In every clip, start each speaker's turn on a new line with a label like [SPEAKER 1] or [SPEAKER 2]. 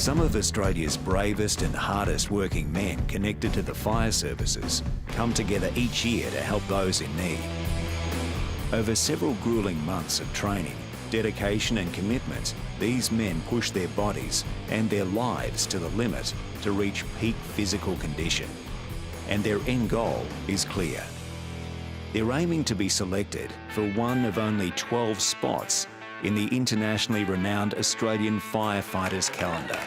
[SPEAKER 1] Some of Australia's bravest and hardest working men connected to the fire services come together each year to help those in need. Over several gruelling months of training, dedication and commitment, these men push their bodies and their lives to the limit to reach peak physical condition. And their end goal is clear. They're aiming to be selected for one of only 12 spots in the internationally renowned Australian Firefighters calendar.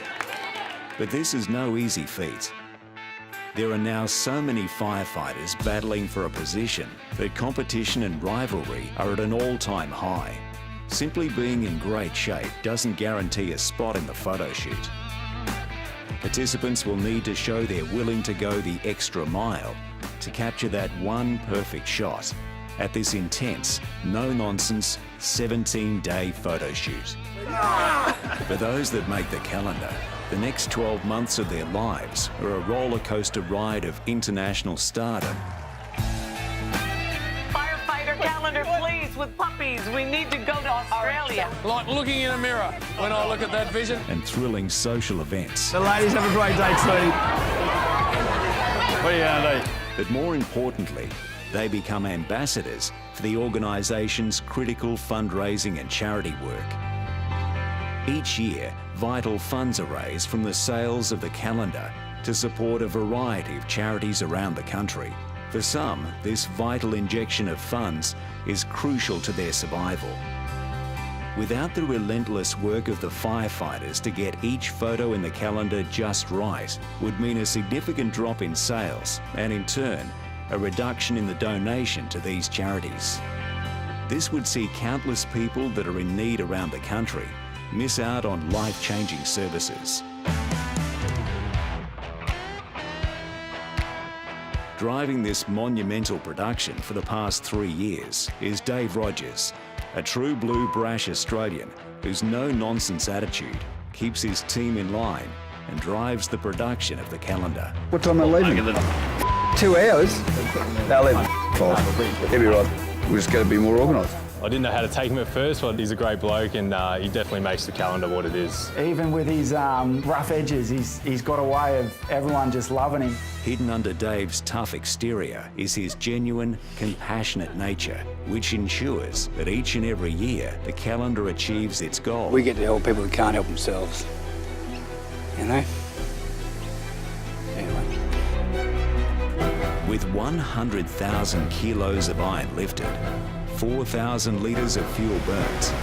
[SPEAKER 1] But this is no easy feat. There are now so many firefighters battling for a position that competition and rivalry are at an all-time high. Simply being in great shape doesn't guarantee a spot in the photo shoot. Participants will need to show they're willing to go the extra mile to capture that one perfect shot at this intense, no-nonsense, 17-day photo shoot. For those that make the calendar, the next 12 months of their lives are a roller coaster ride of international stardom.
[SPEAKER 2] Firefighter calendar, please, with puppies. We need to go to Australia.
[SPEAKER 3] Like looking in a mirror when I look at that vision.
[SPEAKER 1] And thrilling social events.
[SPEAKER 4] The ladies have a great day too. What are you going to do?
[SPEAKER 1] But more importantly, they become ambassadors for the organisation's critical fundraising and charity work. Each year, vital funds are raised from the sales of the calendar to support a variety of charities around the country. For some, this vital injection of funds is crucial to their survival. Without the relentless work of the firefighters to get each photo in the calendar just right would mean a significant drop in sales and, in turn, a reduction in the donation to these charities. This would see countless people that are in need around the country miss out on life-changing services. Driving this monumental production for the past 3 years is Dave Rogers, a true blue brash Australian whose no-nonsense attitude keeps his team in line and drives the production of the calendar.
[SPEAKER 4] What time are they leaving? 2 hours? They'll leave 5. He'll be right. We're just going to be more organised.
[SPEAKER 5] I didn't know how to take him at first, but he's a great bloke and he definitely makes the calendar what it is.
[SPEAKER 6] Even with his rough edges, he's got a way of everyone just loving him.
[SPEAKER 1] Hidden under Dave's tough exterior is his genuine, compassionate nature, which ensures that each and every year the calendar achieves its goal.
[SPEAKER 4] We get to help people who can't help themselves. You know? Anyway.
[SPEAKER 1] With 100,000 kilos of iron lifted, 4,000 litres of fuel burnt,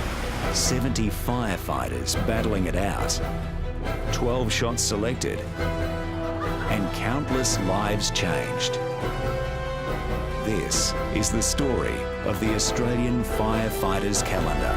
[SPEAKER 1] 70 firefighters battling it out, 12 shots selected, and countless lives changed. This is the story of the Australian Firefighters calendar.